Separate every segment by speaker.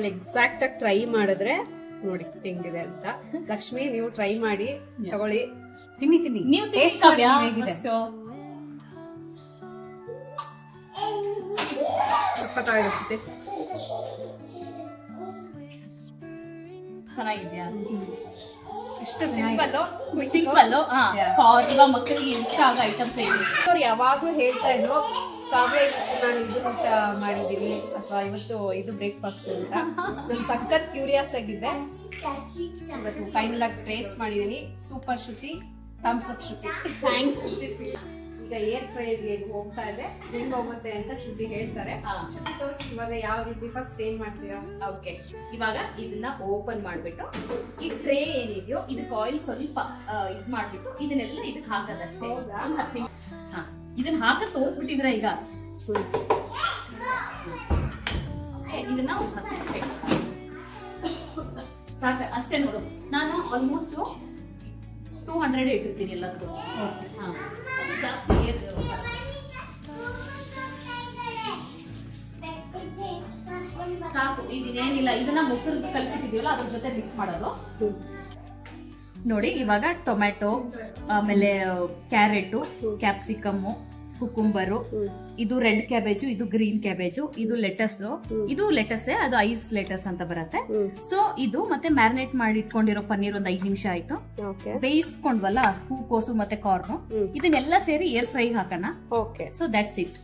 Speaker 1: ಮನೇಲಿ ಎಕ್ಸಾಕ್ಟ್ ಆಗಿ ಟ್ರೈ ಮಾಡಿದ್ರೆ ನೋಡಿ ಹೆಂಗಿದೆ ಅಂತ. ಲಕ್ಷ್ಮಿ ನೀವು ಟ್ರೈ ಮಾಡಿ ತಗೊಳ್ಳಿ.
Speaker 2: ತಿನ್ನಿ ನೀವು
Speaker 1: ಸಖತ್ತಾಗಿರುತ್ತೆ.
Speaker 2: ಚೆನ್ನಾಗಿದ್ಯಾ?
Speaker 1: ಇಷ್ಟು ಸಿಂಪಲ್
Speaker 2: ಮಕ್ಕಳಿಗೆ ಇಷ್ಟ ಆಗೋ ಐಟಮ್ಸ್
Speaker 1: ಅವ್ರು ಯಾವಾಗ್ಲೂ ಹೇಳ್ತಾ ಇದ್ರು ಕಾವ್ಯ ನಾನು ಇದು ಊಟ ಮಾಡಿದೀನಿ ಅಥವಾ ಇವತ್ತು ಇದು ಬ್ರೇಕ್ಫಾಸ್ಟ್ ಅಂತ. ನಾನು ಸಖತ್ ಕ್ಯೂರಿಯಸ್ ಆಗಿದ್ದೆ. ಇವತ್ತು ಫೈನಲ್ ಆಗಿ ಟೇಸ್ಟ್ ಮಾಡಿದೀನಿ. Super Shruti, thumbs up Shruti. Thank you. ಈಗ ಏರ್ ಫ್ರೈಗೆ ಹೋಗ್ತಾ ಇದೆ, ಹೆಂಗ್ ಹೋಗುತ್ತೆ ಅಂತ ಶ್ರುತಿ ಹೇಳ್ತಾರೆ. ಇವಾಗ ಯಾವ ರೀತಿ ಫಸ್ಟ್ ಏನ್ ಮಾಡ್ತೀರಾ?
Speaker 2: ಓಕೆ, ಇವಾಗ ಇದನ್ನ ಓಪನ್ ಮಾಡ್ಬಿಟ್ಟು ಈ ಟ್ರೇ ಏನಿದೆಯೋ ಇದಕ್ಕೆ ಆಯಿಲ್ ಸ್ವಲ್ಪ ಇದ್ ಮಾಡ್ಬಿಟ್ಟು ಇದನ್ನೆಲ್ಲ ಇದಕ್ಕೆ ಹಾಕೋದಷ್ಟೇ. ಇದನ್ನ ಹಾಕಿ ತೋರಿಸ್ಬಿಟ್ಟಿದ್ರ ಈಗ. ಇದನ್ನ ಸಾಕ ಅಷ್ಟೇ ನೋಡು. ನಾನು ಆಲ್ಮೋಸ್ಟ್ 200 ಇಟ್ಟಿರ್ತೀನಿ ಎಲ್ಲದಕ್ಕೂ. ಜಾಸ್ತಿ ಸಾಕು. ಇದನ್ನೇನಿಲ್ಲ, ಇದನ್ನ ಮೊಸರು ಕಲ್ಸಿಟ್ಟಿದೀವಲ್ಲ ಅದ್ರ ಜೊತೆ ಮಿಕ್ಸ್ ಮಾಡೋದು. ನೋಡಿ ಇವಾಗ ಟೊಮ್ಯಾಟೊ, ಆಮೇಲೆ ಕ್ಯಾರೆಟ್, ಕ್ಯಾಪ್ಸಿಕಮ್, ಕುಕುಂಬರು, ಇದು ರೆಡ್ ಕ್ಯಾಬೇಜು, ಇದು ಗ್ರೀನ್ ಕ್ಯಾಬೇಜು, ಇದು ಲೆಟಸ್, ಇದು ಲೆಟಸ್, ಅದು ಐಸ್ ಲೆಟಸ್ ಅಂತ ಬರುತ್ತೆ. ಸೊ ಇದು ಮತ್ತೆ ಮ್ಯಾರಿನೇಟ್ ಮಾಡಿ ಇಟ್ಕೊಂಡಿರೋ ಪನ್ನೀರ್ ಒಂದು 5 ನಿಮಿಷ ಆಯ್ತು. ಬೇಯಿಸ್ಕೊಂಡ್ವಲ್ಲ ಹೂಕೋಸು ಮತ್ತೆ ಕಾರ್ನ್, ಇದನ್ನೆಲ್ಲ ಸೇರಿ ಏರ್ ಫ್ರೈ ಹಾಕೋಣ. So that's it.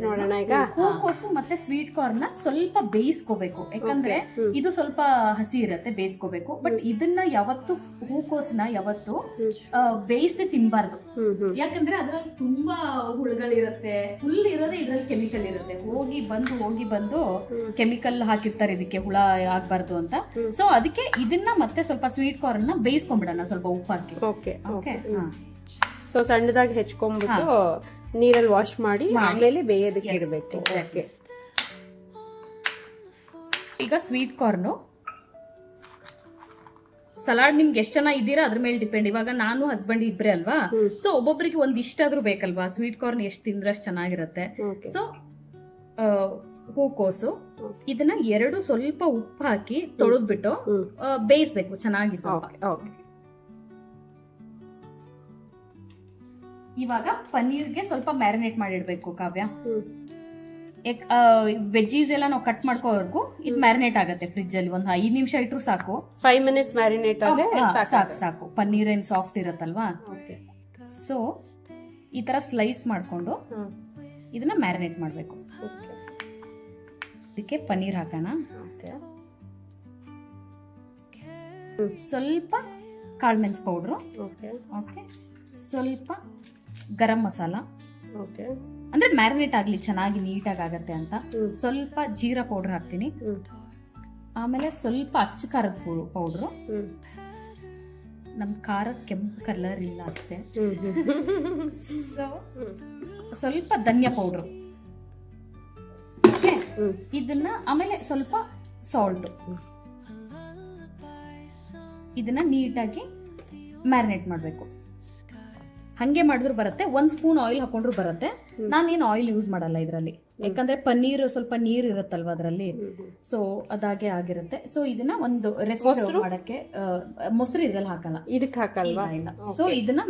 Speaker 1: ನೋಡೋಣ. ಈಗ
Speaker 2: ಹೂಕೋಸು ಮತ್ತೆ ಸ್ವೀಟ್ ಕಾರ್ನ್ ನ ಸ್ವಲ್ಪ ಬೇಯಿಸ್ಕೋಬೇಕು, ಯಾಕಂದ್ರೆ ಇದು ಸ್ವಲ್ಪ ಹಸಿ ಇರತ್ತೆ, ಬೇಯಿಸ್ಕೋಬೇಕು. ಬಟ್ ಇದನ್ನ ಯಾವತ್ತು ಹೂಕೋಸನ್ನ ಯಾವತ್ತು ಬೇಯಿಸದೆ ತಿನ್ಬಾರ್ದು, ಯಾಕಂದ್ರೆ ಅದ್ರಲ್ಲಿ ತುಂಬಾ ಹುಳುಗಳಿರತ್ತೆ. ಫುಲ್ ಇರೋದೇ ಇದ್ರಲ್ಲಿ ಕೆಮಿಕಲ್ ಇರುತ್ತೆ. ಹೋಗಿ ಬಂದು ಕೆಮಿಕಲ್ ಹಾಕಿರ್ತಾರೆ ಇದಕ್ಕೆ, ಹುಳ ಆಗ್ಬಾರ್ದು ಅಂತ. ಸೊ ಅದಕ್ಕೆ ಇದನ್ನ ಮತ್ತೆ ಸ್ವಲ್ಪ ಸ್ವೀಟ್ ಕಾರ್ನ್ ನ ಬೇಯಿಸ್ಕೊಂಡ್ಬಿಡೋಣ ಸ್ವಲ್ಪ ಉಪ್ಪು ಹಾಕಿ.
Speaker 1: ಓಕೆ. ಸೊ ಸಣ್ಣದಾಗಿ ಹೆಚ್ಕೊಂಡ್ಬಿಟ್ಟು ನೀರಲ್ಲಿ ವಾಶ್ ಮಾಡಿ ಆಮೇಲೆ ಬೇಯೋದಕ್ಕೆ ಇಡಬೇಕು.
Speaker 2: ಈಗ ಸ್ವೀಟ್ ಕಾರ್ನ್ ಸಲಾಡ್ ನಿಮ್ಗೆ ಎಷ್ಟು ಜನ ಇದ್ದೀರಾ ಅದ್ರ ಮೇಲೆ ಡಿಪೆಂಡ್. ಇವಾಗ ನಾನು ಹಸ್ಬೆಂಡ್ ಇಬ್ರೆ ಅಲ್ವಾ, ಸೊ ಒಬ್ಬೊಬ್ರಿಗೆ ಒಂದ್ ಇಷ್ಟಾದ್ರೂ ಬೇಕಲ್ವಾ. ಸ್ವೀಟ್ ಕಾರ್ನ್ ಎಷ್ಟು ತಿಂದ್ರೆ ಅಷ್ಟು ಚೆನ್ನಾಗಿರತ್ತೆ. ಸೊ ಹೂಕೋಸು ಇದನ್ನ ಎರಡು ಸ್ವಲ್ಪ ಉಪ್ಪು ಹಾಕಿ ತೊಳೆದ್ಬಿಟ್ಟು ಬೇಯಿಸ್ಬೇಕು ಚೆನ್ನಾಗಿ ಸ್ವಲ್ಪ. ಇವಾಗ ಪನ್ನೀರ್ಗೆ ಸ್ವಲ್ಪ ಮ್ಯಾರಿನೇಟ್ ಮಾಡಿಡ್ಬೇಕು ಕಾವ್ಯ. ವೆಜ್ಜೀಸ್ ಎಲ್ಲ ನಾವು ಕಟ್ ಮಾಡ್ಕೋವರೆಗೂ ಇದು ಮ್ಯಾರಿನೇಟ್ ಆಗುತ್ತೆ ಫ್ರಿಜ್ ಅಲ್ಲಿ. ಒಂದು 5 ನಿಮಿಷ ಇಟ್ರು ಸಾಕು.
Speaker 1: 5 ಮಿನಿಟ್ಸ್ ಮ್ಯಾರಿನೇಟ್ ಆದ್ರೆ
Speaker 2: ಸಾಕು. ಪನ್ನೀರ್ ಏನ್ ಸಾಫ್ಟ್ ಇರತ್ತಲ್ವಾ. ಸೊ ಈ ತರ ಸ್ಲೈಸ್ ಮಾಡ್ಕೊಂಡು ಇದನ್ನ ಮ್ಯಾರಿನೇಟ್ ಮಾಡ್ಬೇಕು. ಇದಕ್ಕೆ ಪನ್ನೀರ್ ಹಾಕೋಣ. ಸ್ವಲ್ಪ ಕಾಳುಮೆಣಸು ಪೌಡ್ರು, ಸ್ವಲ್ಪ ಗರಂ ಮಸಾಲ, ಅಂದ್ರೆ ಮ್ಯಾರಿನೇಟ್ ಆಗ್ಲಿ ಚೆನ್ನಾಗಿ ನೀಟಾಗಿ ಆಗತ್ತೆ ಅಂತ. ಸ್ವಲ್ಪ ಜೀರಾ ಪೌಡರ್ ಹಾಕ್ತೀನಿ. ಆಮೇಲೆ ಸ್ವಲ್ಪ ಅಚ್ಚ ಖಾರದ ಪೌಡ್ರು. ನಮ್ ಖಾರ ಕೆಂಪು ಕಲರ್ ಇಲ್ಲ ಅಷ್ಟೇ. ಸ್ವಲ್ಪ ಧನಿಯಾ ಪೌಡ್ರು. ಇದನ್ನ ಆಮೇಲೆ ಸ್ವಲ್ಪ ಸಾಲ್ಟ್. ಇದನ್ನ ನೀಟಾಗಿ ಮ್ಯಾರಿನೇಟ್ ಮಾಡ್ಬೇಕು. ಹಂಗೆ ಮಾಡಿದ್ರು ಬರುತ್ತೆ. 1 ಸ್ಪೂನ್ ಆಯಿಲ್ ಹಾಕೊಂಡ್ರು ಬರುತ್ತೆ. ನಾನೇನು ಆಯಿಲ್ ಯೂಸ್ ಮಾಡಲ್ಲ ಇದ್ರಲ್ಲಿ, ಯಾಕಂದ್ರೆ ಪನ್ನೀರ್ ಸ್ವಲ್ಪ ನೀರ್ ಇರುತ್ತಲ್ವಾ ಅದ್ರಲ್ಲಿ. ಸೊ ಅದಾಗೆ ಆಗಿರುತ್ತೆ. ಸೊ ಇದನ್ನ ಒಂದು ರೆಸ್ಟ್ ಮಾಡಕ್ಕೆ ಮೊಸರು ಇದ್ರಲ್ಲಿ ಹಾಕಲ್ಲ,
Speaker 1: ಇದಕ್ಕೆ ಹಾಕಲ್ವಾ.
Speaker 2: ಸೊ ಇದನ್ನ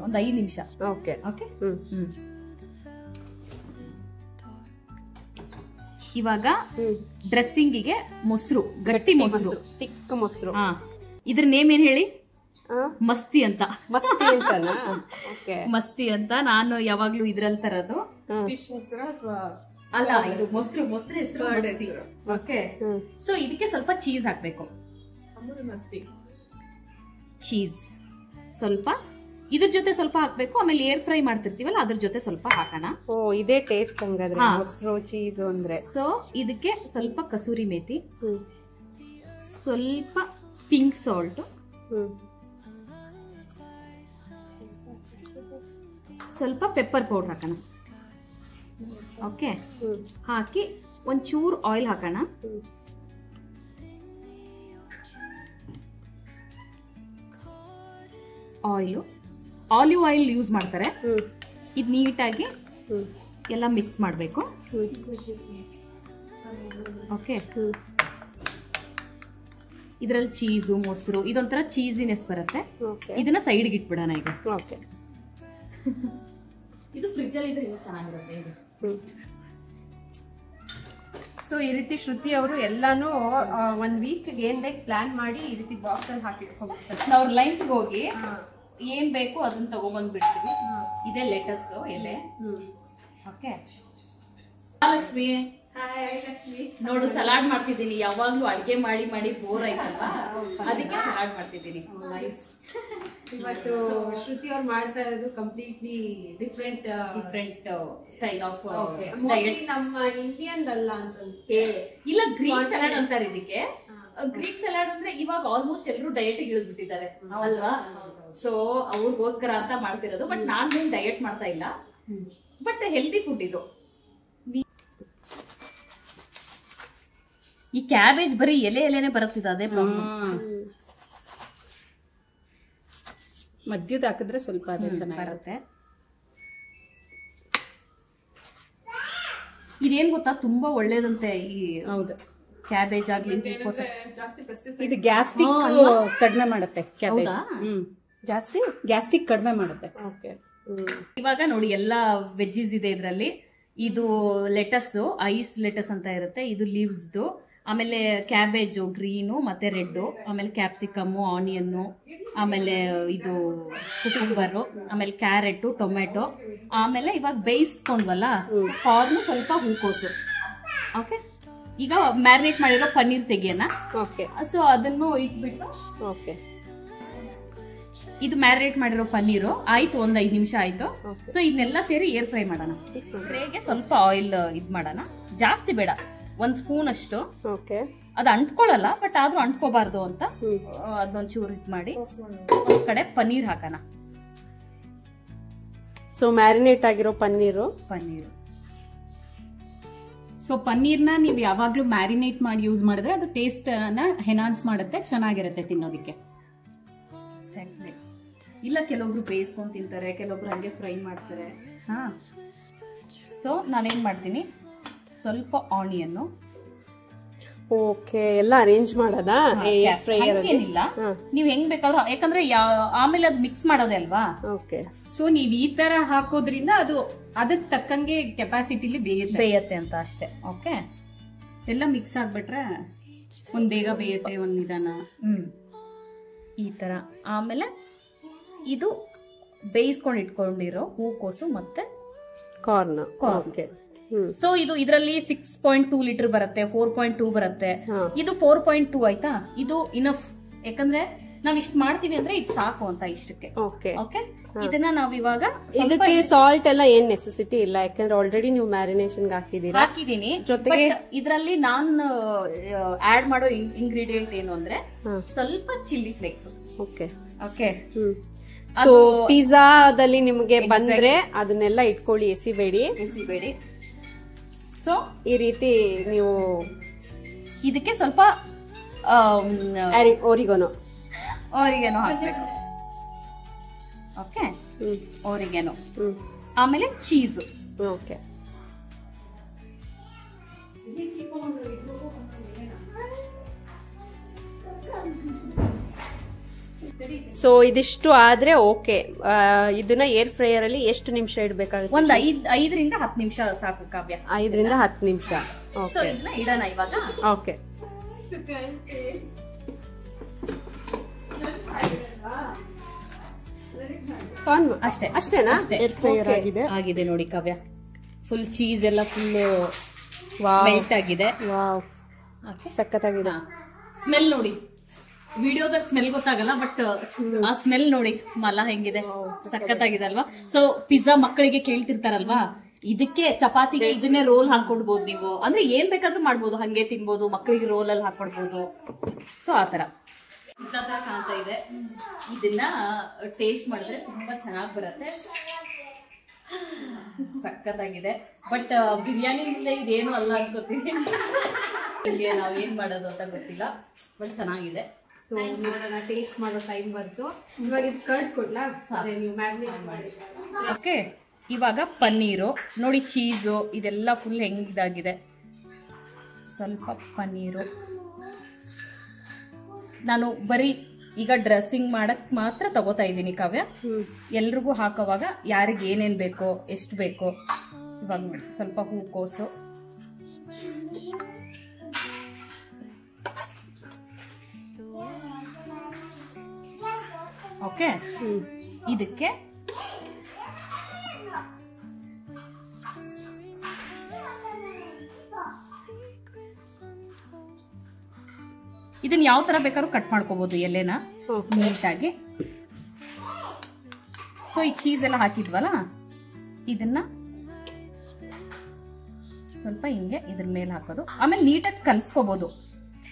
Speaker 2: ಒಂದು 5 ನಿಮಿಷ. ಇವಾಗ ಡ್ರೆಸ್ಸಿಂಗಿಗೆ ಮೊಸರು, ಗಟ್ಟಿ ಮೊಸರು,
Speaker 1: ತಿಕ್ಕ ಮೊಸರು.
Speaker 2: ಇದ್ರ ನೇಮ್ ಏನ್ ಹೇಳಿ? ಮಸ್ತಿ ಅಂತ.
Speaker 1: ಮಸ್ತಿ
Speaker 2: ಅಂತ ನಾನು ಯಾವಾಗ್ಲೂ ಇದ್ರಲ್ಲಿ ತರೋದು. ಅಲ್ಲ, ಇದು ಮೊಸರು ಹೆಸರು. ಸೊ ಇದಕ್ಕೆ ಸ್ವಲ್ಪ ಚೀಸ್ ಹಾಕ್ಬೇಕು. ಚೀಸ್ ಸ್ವಲ್ಪ ಇದ್ರ ಜೊತೆ ಸ್ವಲ್ಪ ಹಾಕ್ಬೇಕು. ಆಮೇಲೆ ಏರ್ ಫ್ರೈ ಮಾಡ್ತಿರ್ತೀವಲ್ಲ ಅದ್ರ ಜೊತೆ ಸ್ವಲ್ಪ ಹಾಕೋಣ.
Speaker 1: ಇದೇ ಟೇಸ್ಟ್ ಹಂಗಾದ್ರೆ ಮೊಸರು ಚೀಸ್ ಅಂದ್ರೆ.
Speaker 2: ಸೊ ಇದಕ್ಕೆ ಸ್ವಲ್ಪ ಕಸೂರಿ ಮೇಥಿ, ಸ್ವಲ್ಪ ಪಿಂಕ್ ಸಾಲ್ಟ್, ಸ್ವಲ್ಪ ಪೆಪ್ಪರ್ ಪೌಡರ್ ಹಾಕೋಣ. ಓಕೆ, ಹಾಕಿ ಒಂಚೂರು ಆಯಿಲ್ ಹಾಕೋಣ. ಆಲಿವ್ ಆಯಿಲ್ ಯೂಸ್ ಮಾಡ್ತಾರೆ. ಇದು ನೀಟಾಗಿ ಎಲ್ಲ ಮಿಕ್ಸ್ ಮಾಡಬೇಕು. ಓಕೆ, ಇದ್ರಲ್ಲಿ ಚೀಸು ಮೊಸರು ಇದೊಂಥರ ಚೀಸಿನೆಸ್ ಬರುತ್ತೆ. ಇದನ್ನ ಸೈಡ್ಗೆ ಇಟ್ಬಿಡೋಣ ಈಗ.
Speaker 1: ಓಕೆ,
Speaker 2: ಇದು ಫ್ರಿಜ್ ಅಲ್ಲಿ ಇದ್ರೆ ಇನ್ನೂ ಚೆನ್ನಾಗಿರುತ್ತೆ ಇದು.
Speaker 1: ಸೊ ಈ ರೀತಿ ಶ್ರುತಿ ಅವರು ಎಲ್ಲಾನು 1 ವೀಕ್ ಏನ್ ಬೇಕು ಪ್ಲಾನ್ ಮಾಡಿ ಈ ರೀತಿ ಬಾಕ್ಸ್ ಅಲ್ಲಿ ಹಾಕಿಟ್ಕೊಬಿಡ್ತಾರೆ.
Speaker 2: ನಾವು ಲೈನ್ಸ್ ಹೋಗಿ ಏನ್ ಬೇಕು ಅದನ್ನ ತಗೊಂಡ್ಬಂದ್ ಬಿಡ್ತೀವಿ. ಇದೇ ಲೆಟಸ್ ಎಲೆ. ಓಕೆ ಲಕ್ಷ್ಮಿ, ನೋಡು ಸಲಾಡ್ ಮಾಡ್ತಿದ್ದೀನಿ. ಯಾವಾಗ್ಲೂ ಅಡ್ಗೆ ಮಾಡಿ ಮಾಡಿ ಬೋರ್ ಆಯ್ತಲ್ವಾ, ಅದಕ್ಕೆ ಸಲಾಡ್ ಮಾಡ್ತಿದ್ದೀನಿ.
Speaker 1: ಇವತ್ತು ಶ್ರುತಿ ಅವ್ರು ಮಾಡ್ತಾ ಇರೋದು completely different
Speaker 2: style of
Speaker 1: diet. ನಮ್ಮ ಇಂಡಿಯನ್ ಅಲ್ಲ ಅಂತ
Speaker 2: ಇಲ್ಲ, ಗ್ರೀಕ್ ಸಲಾಡ್ ಅಂತಾರೆ ಇದಕ್ಕೆ. ಗ್ರೀಕ್ ಸಲಾಡ್ ಅಂದ್ರೆ ಇವಾಗ ಆಲ್ಮೋಸ್ಟ್ ಎಲ್ಲರೂ ಡಯಟ್ ಇಳಿದ್ಬಿಟ್ಟಿದ್ದಾರೆ ಅಲ್ವಾ. ಸೊ ಅವ್ರಿಗೋಸ್ಕರ ಅಂತ ಮಾಡ್ತಿರೋದು. ಬಟ್ ನಾನೇನ್ ಡಯಟ್ ಮಾಡ್ತಾ ಇಲ್ಲ, ಬಟ್ ಹೆಲ್ದಿ ಫುಡ್ ಇದು. ಈ ಕ್ಯಾಬೇಜ್ ಬರೀ ಎಲೆನೇ ಬರುತ್ತಿದೆ, ಅದೇ ಪ್ರಾಬ್ಲಮ್.
Speaker 3: ಮಧ್ಯದ ಹಾಕಿದ್ರೆ ಸ್ವಲ್ಪ ಚೆನ್ನಾಗಿರುತ್ತೆ.
Speaker 2: ಇದೇನ್ ಗೊತ್ತಾ, ತುಂಬಾ ಒಳ್ಳೇದಂತೆ ಈ
Speaker 3: ಹೌದು
Speaker 2: ಕ್ಯಾಬೇಜ್ ಆಗ್ಲಿ.
Speaker 3: ಇದು ಗ್ಯಾಸ್ಟ್ರಿಕ್ ಕಡಿಮೆ ಮಾಡುತ್ತೆ ಕ್ಯಾಬೇಜ್. ಗ್ಯಾಸ್ಟ್ರಿಕ್ ಕಡಿಮೆ ಮಾಡುತ್ತೆ.
Speaker 2: ಇವಾಗ ನೋಡಿ ಎಲ್ಲಾ ವೆಜ್ಜೀಸ್ ಇದೆ ಇದ್ರಲ್ಲಿ. ಇದು ಲೆಟಸ್, ಐಸ್ ಲೆಟಸ್ ಅಂತ ಇರುತ್ತೆ. ಇದು ಲೀವ್ಸ್ದು. ಆಮೇಲೆ ಕ್ಯಾಬೇಜು ಗ್ರೀನು ಮತ್ತೆ ರೆಡ್, ಆಮೇಲೆ ಕ್ಯಾಪ್ಸಿಕಮ್ಮು, ಆನಿಯನ್ನು, ಆಮೇಲೆ ಇದು ಕುಕುಂಬರು, ಆಮೇಲೆ ಕ್ಯಾರೆಟ್, ಟೊಮೆಟೊ, ಆಮೇಲೆ ಇವಾಗ ಬೇಯಿಸ್ಕೊಂಡ್ವಲ್ಲ ಕಾರ್ನ್, ಸ್ವಲ್ಪ ಹೂಕೋಸು. ಓಕೆ, ಈಗ ಮ್ಯಾರಿನೇಟ್ ಮಾಡಿರೋ ಪನ್ನೀರ್ ತೆಗಿಯೋಣ. ಸೊ ಅದನ್ನು ಇಟ್ಬಿಟ್ಟು,
Speaker 1: ಓಕೆ,
Speaker 2: ಇದು ಮ್ಯಾರಿನೇಟ್ ಮಾಡಿರೋ ಪನ್ನೀರು ಆಯ್ತು, 5 ನಿಮಿಷ ಆಯ್ತು. ಸೊ ಇದನ್ನೆಲ್ಲ ಸೇರಿ ಏರ್ ಫ್ರೈ ಮಾಡೋಣ. ಫ್ರೈಗೆ ಸ್ವಲ್ಪ ಆಯಿಲ್ ಇದ್ ಮಾಡೋಣ, ಜಾಸ್ತಿ ಬೇಡ, 1 ಸ್ಪೂನ್ ಅಷ್ಟು. ಅದು ಅಂಟ್ಕೊಳ್ಳಲ್ಲ, ಬಟ್ ಆದ್ರೂ ಅಂಟ್ಕೋಬಾರ್ದು ಅಂತ ಅದೊಂಚೂರು ಇದ್ ಮಾಡಿ ಒಂದ್ ಕಡೆ ಪನ್ನೀರ್ ಹಾಕೋಣ.
Speaker 1: ಸೊ ಮ್ಯಾರಿನೇಟ್ ಆಗಿರೋ ಪನ್ನೀರು.
Speaker 3: ಸೊ ಪನ್ನೀರ್ನ ನೀವು ಯಾವಾಗ್ಲೂ ಮ್ಯಾರಿನೇಟ್ ಮಾಡಿ ಯೂಸ್ ಮಾಡಿದ್ರೆ ಅದು ಟೇಸ್ಟ್ ನ ಎನ್ಹಾನ್ಸ್ ಮಾಡುತ್ತೆ, ಚೆನ್ನಾಗಿರುತ್ತೆ ತಿನ್ನೋದಿಕ್ಕೆ.
Speaker 2: ಇಲ್ಲ, ಕೆಲವೊಬ್ರು ಬೇಯಿಸ್ಕೊಂಡ್ ತಿಂತಾರೆ, ಕೆಲವೊಬ್ರು ಹಂಗೆ ಫ್ರೈ ಮಾಡ್ತಾರೆ. ಸೊ ನಾನೇನ್ ಮಾಡ್ತೀನಿ, ಸ್ವಲ್ಪ ಆನಿಯನ್ನು.
Speaker 1: ಓಕೆ, ಎಲ್ಲ ಅರೇಂಜ್ ಮಾಡೋದಾ ಫ್ರೈಯರ್ ಅಲ್ಲಿ?
Speaker 2: ಏನಿಲ್ಲ, ನೀವ್ ಹೆಂಗ್ ಬೇಕಾದ್ರೂ, ಯಾಕಂದ್ರೆ ಆಮೇಲೆ ಅದು ಮಿಕ್ಸ್ ಮಾಡೋದೇ ಅಲ್ವಾ.
Speaker 1: ಓಕೆ,
Speaker 3: ಸೊ ನೀವ್ ಈ ತರ ಹಾಕೋದ್ರಿಂದ ಅದು ಅದಕ್ಕೆ ತಕ್ಕಂಗೆ ಕೆಪಾಸಿಟಿಲಿ
Speaker 2: ಬೇಯತ್ತೆ ಅಂತ ಅಷ್ಟೇ. ಓಕೆ,
Speaker 3: ಎಲ್ಲ ಮಿಕ್ಸ್ ಆಗ್ಬಿಟ್ರೆ ಒಂದ್ ಬೇಗ ಬೇಯತ್ತೆ, ಒಂದ್ ನಿಧಾನ.
Speaker 2: ಈ ತರ. ಆಮೇಲೆ ಇದು ಬೇಯಿಸ್ಕೊಂಡು ಇಟ್ಕೊಂಡಿರೋ ಹೂಕೋಸು ಮತ್ತೆ
Speaker 1: ಕಾರ್ನ್.
Speaker 2: ಸೊ ಇದು ಇದರಲ್ಲಿ 6.2 ಲೀಟರ್ ಬರುತ್ತೆ, 4.2 ಬರುತ್ತೆ. ಇದು 4.2 ಆಯ್ತಾ. ಇದು ಇನಫ್, ಯಾಕಂದ್ರೆ ನಾವ್ ಇಷ್ಟ ಮಾಡ್ತೀವಿ ಅಂದ್ರೆ ಇದು ಸಾಕು ಅಂತ ಇಷ್ಟಕ್ಕೆ. ಓಕೆ, ಇದನ್ನ ನಾವ್ ಇವಾಗ
Speaker 1: ಇದಕ್ಕೆ ಸಾಲ್ಟ್ ಎಲ್ಲ ಏನ್ ನೆಸೆಸಿಟಿ ಇಲ್ಲ, ಯಾಕಂದ್ರೆ ಆಲ್ರೆಡಿ ನೀವು ಮ್ಯಾರಿನೇಷನ್
Speaker 2: ಹಾಕಿದೀನಿ. ಜೊತೆಗೆ ಇದರಲ್ಲಿ ನಾನು ಆಡ್ ಮಾಡೋ ಇಂಗ್ರೀಡಿಯೆಂಟ್ ಏನು ಅಂದ್ರೆ ಸ್ವಲ್ಪ ಚಿಲ್ಲಿ ಫ್ಲೇಕ್ಸ್. ಓಕೆ,
Speaker 1: ಸೊ ಪಿಜ್ಜಾದಲ್ಲಿ ನಿಮ್ಗೆ ಬಂದ್ರೆ ಅದನ್ನೆಲ್ಲ ಇಟ್ಕೊಳ್ಳಿ, ಎಸಿಬೇಡಿ.
Speaker 2: ಸೊ
Speaker 1: ಈ ರೀತಿ ನೀವು
Speaker 2: ಇದಕ್ಕೆ ಸ್ವಲ್ಪ
Speaker 1: ಓರಿಗನೋ
Speaker 2: ಹಾಕ್ಬೇಕು. ಓಕೆ, ಓರಿಗನೋ, ಆಮೇಲೆ ಚೀಸ್.
Speaker 1: ಓಕೆ, ಸೊ ಇದಿಷ್ಟು ಆದ್ರೆ ಓಕೆ. ಇದನ್ನ ಏರ್ ಫ್ರೈಯರ್ ಅಲ್ಲಿ ಎಷ್ಟು ನಿಮಿಷ ಇಡ್ಬೇಕಾಗುತ್ತೆ?
Speaker 2: ಒಂದ್ 5 ರಿಂದ 10 ನಿಮಿಷ ಸಾಕು ಕಾವ್ಯ.
Speaker 1: 5 ರಿಂದ 10 ನಿಮಿಷ.
Speaker 2: ಸೊ ಇದನ್ನ ಇಡೋಣ ಇವಾಗ.
Speaker 1: ಓಕೆ, ಅಷ್ಟೇನಾ? ಏರ್ ಫ್ರೈಯರ್
Speaker 2: ಆಗಿದೆ ನೋಡಿ ಕಾವ್ಯ. ಫುಲ್ ಚೀಸ್ ಎಲ್ಲ ಫುಲ್ ಮೆಲ್ಟ್ ಆಗಿದೆ.
Speaker 1: ಸಖತ್ತಾಗಿದೆ.
Speaker 2: ಸ್ಮೆಲ್ ನೋಡಿ, ವಿಡಿಯೋದ ಸ್ಮೆಲ್ ಗೊತ್ತಾಗಲ್ಲ, ಬಟ್ ಆ ಸ್ಮೆಲ್ ನೋಡಿ ಮಲ ಹೆಂಗಿದೆ, ಸಖತ್ತಾಗಿದೆ ಅಲ್ವಾ. ಸೊ ಪಿಜ್ಜಾ ಮಕ್ಕಳಿಗೆ ಕೇಳ್ತಿರ್ತಾರಲ್ವಾ, ಇದಕ್ಕೆ ಚಪಾತಿಗೆ ಇದನ್ನೇ ರೋಲ್ ಹಾಕೊಡ್ಬೋದು ನೀವು. ಅಂದ್ರೆ ಏನ್ ಬೇಕಾದ್ರೂ ಮಾಡ್ಬೋದು, ಹಂಗೆ ತಿನ್ಬೋದು, ಮಕ್ಕಳಿಗೆ ರೋಲ್ ಅಲ್ಲಿ ಹಾಕೊಡ್ಬೋದು. ಸೊ ಆತರ ಪಿಜ್ಜಾ ತರ ಕಾಣ್ತಾ ಇದೆ. ಇದನ್ನ ಟೇಸ್ಟ್ ಮಾಡಿದ್ರೆ ತುಂಬಾ ಚೆನ್ನಾಗಿ ಬರುತ್ತೆ, ಸಖತ್ತಾಗಿದೆ. ಬಟ್ ಬಿರಿಯಾನಿ ಮುಂದೆ ಇದೇನು ಅಲ್ಲ ಅನ್ಕೋತೀನಿ. ನಿಮಗೆ ನಾವ್ ಏನ್ ಮಾಡೋದು ಅಂತ ಗೊತ್ತಿಲ್ಲ, ಬಟ್ ಚೆನ್ನಾಗಿದೆ.
Speaker 1: ಸೊ ನೋಡೋಣ, ಟೇಸ್ಟ್ ಮಾಡೋ ಟೈಮ್ ಬಂತು. ಇವಾಗ ಇದು ಕರ್ಡ್ ಕೊಡ್ಲಾ? ಅದೇ ನೀವು ಮ್ಯಾರಿನೇಟ್ ಮಾಡಿ.
Speaker 2: ಓಕೆ, ಇವಾಗ ಪನ್ನೀರು ನೋಡಿ, ಚೀಸು ಇದೆಲ್ಲ ಫುಲ್ ಹೆಂಗಿದಾಗಿದೆ. ಸ್ವಲ್ಪ ಪನ್ನೀರು. ನಾನು ಬರೀ ಈಗ ಡ್ರೆಸ್ಸಿಂಗ್ ಮಾಡಕ್ ಮಾತ್ರ ತಗೋತಾ ಇದ್ದೀನಿ ಕಾವ್ಯ. ಎಲ್ರಿಗೂ ಹಾಕೋವಾಗ ಯಾರಿಗೆ ಏನೇನ್ ಬೇಕೋ ಎಷ್ಟು ಬೇಕೋ. ಇವಾಗ ನೋಡಿ ಸ್ವಲ್ಪ ಹೂಕೋಸು, ಓಕೆ. ಇದಕ್ಕೆ ಇದನ್ನ ಯಾವ ತರ ಬೇಕಾದ್ರೂ ಕಟ್ ಮಾಡ್ಕೋಬಹುದು ಎಲೆನ ನೀಟಾಗಿ. ಸೊ ಈ ಚೀಸ್ ಎಲ್ಲ ಹಾಕಿದ್ವಲ್ಲ, ಇದನ್ನ ಸ್ವಲ್ಪ ಹಿಂಗೆ ಇದ್ರ ಮೇಲೆ ಹಾಕೋದು. ಆಮೇಲೆ ನೀಟಾಗಿ ಕಲ್ಸ್ಕೋಬಹುದು.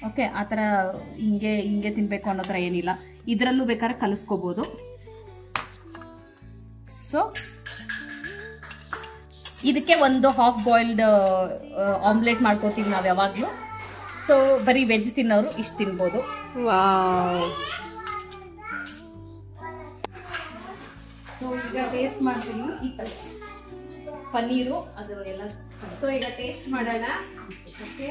Speaker 2: ಓಕೆ, ಆತರ ಹಿಂಗೆ ಹಿಂಗೆ ತಿನ್ಬೇಕು ಅನ್ನೋ ತರ ಏನಿಲ್ಲ, ಇದ್ರಲ್ಲೂ ಬೇಕಾದ್ರೆ ಕಲಿಸ್ಕೋಬಹುದು. ಸೊ ಇದಕ್ಕೆ ಒಂದು ಹಾಫ್ ಬಾಯ್ಲ್ಡ್ ಆಮ್ಲೆಟ್ ಮಾಡ್ಕೋತೀವಿ ನಾವ್ ಯಾವಾಗ್ಲೂ. ಸೊ ಬರೀ ವೆಜ್ ತಿನ್ನೋರು ಇಷ್ಟು ತಿನ್ಬೋದು.
Speaker 1: ಸೊ ಈಗ ಟೇಸ್ಟ್ ಮಾಡ್ತೀನಿ.
Speaker 2: ಪನ್ನೀರು ಅದು ಎಲ್ಲ.
Speaker 1: ಸೊ ಈಗ ಟೇಸ್ಟ್ ಮಾಡೋಣ. ಓಕೆ,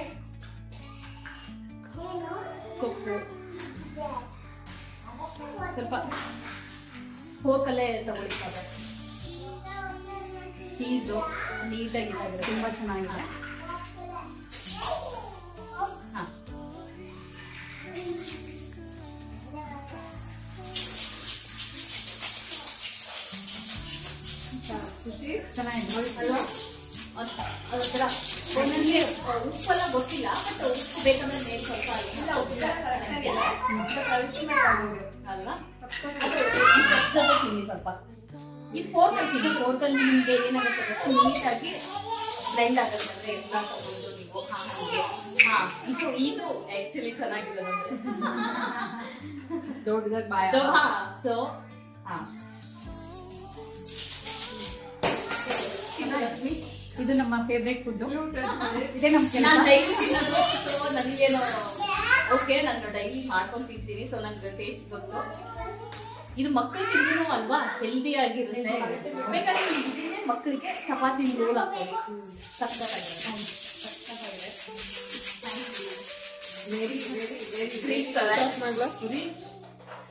Speaker 2: ಸೊಪ್ಪು ಸ್ವಲ್ಪ ಹೋಕಲ್ಲೇ ತಗೊಳ್ಳಿ. ಚೀಸು ನೀಟಾಗಿದೆ, ತುಂಬಾ ಚೆನ್ನಾಗಿದೆ. ನನಗೆ ಉಪ್ಪೆಲ್ಲ ಗೊತ್ತಿಲ್ಲ, ಬಟ್ ಉಪ್ಪು ಬೇಕಂದ್ರೆ ಮೇಲೆ ಸ್ವಲ್ಪ ಅಲ್ವಾ ತಿನ್ನಿ ಸ್ವಲ್ಪ. ಇದು ಫೋರ್ಕಲ್ಲಿ ಫೋರ್ಕಲ್ಲಿ ನಿಮ್ಗೆ ಏನಾಗುತ್ತೆ ನೀಟಾಗಿ ಬ್ಲೆಂಡ್ ಆಗುತ್ತೆ, ಎಲ್ಲ ತಗೊಂಡು ನೀವು ಇದು ಇದು ಆಕ್ಚುಲಿ ಚೆನ್ನಾಗಿರೋದಂದ್ರೆ
Speaker 1: ದೊಡ್ಡದಾಗಿ ಬಾಯ.
Speaker 2: ಸೊ
Speaker 3: ಇದು ನಮ್ಮ ಫೇವ್ರೆಟ್ ಫುಡ್. ಇದೇ ನಮ್ಮ
Speaker 2: ಡೈಲಿ ತಿನ್ನೋದು. ಸೊ ನನಗೇನು ಓಕೆ, ನಾನು ಡೈಲಿ ಮಾಡ್ಕೊಂಡು ತಿಂತೀನಿ. ಸೊ ನಂಗೆ ಟೇಸ್ಟ್ ಗೊತ್ತು. ಇದು ಮಕ್ಕಳು ತಿಂದಿನೂ ಅಲ್ವಾ, ಹೆಲ್ದಿ ಆಗಿರುತ್ತೆ. ಬೇಕಾದ್ರೆ ಇದನ್ನೇ ಮಕ್ಕಳಿಗೆ ಚಪಾತಿ ರೋಲ್ ಹಾಕೋದು.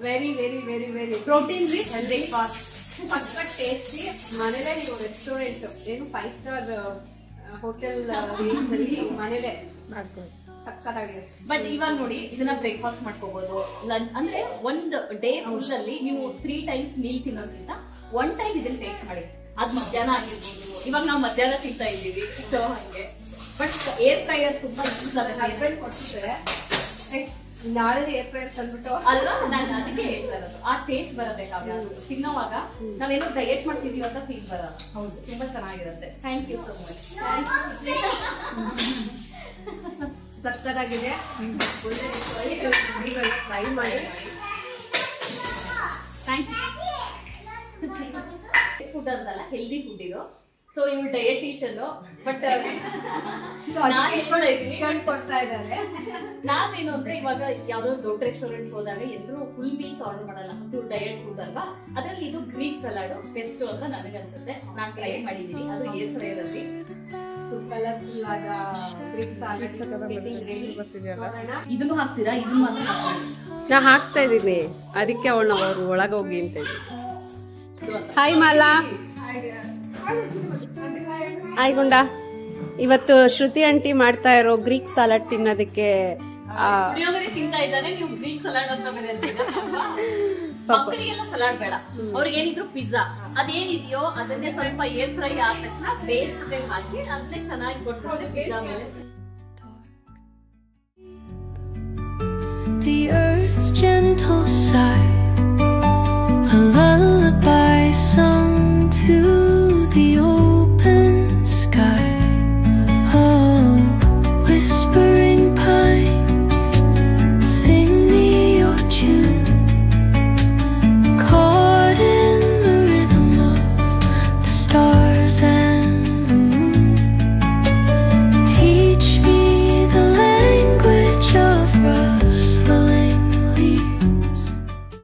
Speaker 1: Very very very very protein rich breakfast. ಸಖತ್ ಟೇಸ್ಟಿ. ಮನೇಲೆ ನೀವು ರೆಸ್ಟೋರೆಂಟ್ ಏನು 5 ಸ್ಟಾರ್ ಹೋಟೆಲ್ ರೇಂಜ್ ಅಲ್ಲಿ ಮನೇಲೆ ಮಾಡ್ಕೊಳ್ಳಿ, ಸಖತ್ತಾಗಿದೆ.
Speaker 2: ಬಟ್ ಇವಾಗ ನೋಡಿ, ಇದನ್ನ ಬ್ರೇಕ್ಫಾಸ್ಟ್ ಮಾಡ್ಕೋಬಹುದು. ಅಂದ್ರೆ ಒಂದು ಡೇ ಫುಲ್ ಅಲ್ಲಿ ನೀವು 3 ಟೈಮ್ಸ್ ಮೀಲ್ ತಿನ್ನೋದ್ರಿಂದ 1 ಟೈಮ್ ಇದನ್ನ ಟೇಸ್ಟ್ ಮಾಡಿ. ಅದ್ ಮಧ್ಯಾಹ್ನ ಆಗಿರ್ಬೋದು. ಇವಾಗ ನಾವು ಮಧ್ಯಾಹ್ನ ತಿಂತಾ ಇದ್ದೀವಿ, ಸೊ ಹಂಗೆ. ಬಟ್ ಏರ್ ಫ್ರೈಯರ್ ತುಂಬಾ ಯೂಸ್ ಆಗುತ್ತೆ.
Speaker 1: ಹಸ್ಬೆಂಡ್ ಕೊಡ್ತಿದ್ರೆ ನಾಳೆ ಏರ್ ಫ್ರೈಯರ್ ತಂದ್ಬಿಟ್ಟು
Speaker 2: ಅಲ್ವಾ, ನಾನು ಅದಕ್ಕೆ ಹೇಳ್ತಾ ಇರೋದು. ಆ ಟೇಸ್ಟ್ ಬರುತ್ತೆ ಕಾವ್ಯ, ತಿನ್ನೋವಾಗ ನಾವೇನೋ ಡಯಟ್ ಮಾಡ್ತಿದೀವಿ ಅಂತ ಫೀಲ್ ಬರೋದು. ಹೌದು, ತುಂಬಾ ಚೆನ್ನಾಗಿರುತ್ತೆ. Thank you so much.
Speaker 1: ಸಕ್ಕತ್ತಾಗಿದೆ. ಟ್ರೈ ಮಾಡಿ.
Speaker 2: Thank you. ಫುಡ್ ಅಂತಲ್ಲ, ಹೆಲ್ದಿ ಫುಡ್ ಇದು. ಸೊ ಇವ್ರು ಡಯಟಿಷಿಯನ್, ಬಟ್
Speaker 1: ಕೊಡ್ತಾ ಇದ್ದಾರೆ.
Speaker 2: ನಾವೇನು ಅಂದ್ರೆ ಇವಾಗ ಯಾವ್ದೋ ದೊಡ್ಡ ರೆಸ್ಟೋರೆಂಟ್ ಹೋದಾಗ ಎಲ್ಲರೂ ಫುಲ್ ಮೀಲ್ಸ್ ಆರ್ಡರ್ ಮಾಡಲ್ಲ, ಇವ್ರು ಡಯಟ್ ಫುಡ್ ಅಲ್ವಾ. ಅದ್ರಲ್ಲಿ ಇದು ಗ್ರೀಕ್ ಸಲಾಡ್ ಬೆಸ್ಟ್ ಅಂತ ನನಗನ್ಸುತ್ತೆ. ನಾನು ಟ್ರೈ ಮಾಡಿದೀನಿ, ಅದು ಏರ್ ಫ್ರೈಯರ್ ಅಲ್ಲಿ.
Speaker 1: ಕಲರ್ಫುಲ್ ಆದ ಗ್ರೀಕ್ ಸಾಲಡ್
Speaker 2: ಇದನ್ನು ಹಾಕ್ತೀರಾ? ಇದನ್ನು ಮಾತ್ರ
Speaker 1: ನಾ ಹಾಕ್ತಾ ಇದೀನಿ, ಅದಕ್ಕೆ ಅವಳು ಅವ್ರು ಒಳಗೆ ಹೋಗಿ ಅಂತ ಇದ್ದೀನಿ. ಹಾಯ್ ಮಾಲಾ. ಹಾಯ್ ಗುಂಡ. ಇವತ್ತು ಶ್ರುತಿ ಆಂಟಿ ಮಾಡ್ತಾ ಇರೋ ಗ್ರೀಕ್ ಸಲಾಡ್ ತಿನ್ನೋದಕ್ಕೆ
Speaker 2: ತಿಂತಾ ಇದ್ದಾನೆ. ನೀವು ಗ್ರೀಕ್ ಸಲಾಡ್ ಅಂತ ಮಕ್ಕಳಿಗೆಲ್ಲ ಸಲಾಡ್ ಬೇಡ, ಅವ್ರಿಗೆ ಏನಿದ್ರು ಪಿಜ್ಜಾ ಅದೇನಿದೆಯೋ ಅದನ್ನೇ ಸ್ವಲ್ಪ ಏರ್ ಫ್ರೈ ಆದ ತಕ್ಷಣ ಬೇಸ್ ಹಾಕಿ ಅದನ್ನೇ ಚೆನ್ನಾಗಿ ಕೊಟ್ಕೊಂಡು ಪಿಜ್ಜಾ ಮೇಲೆ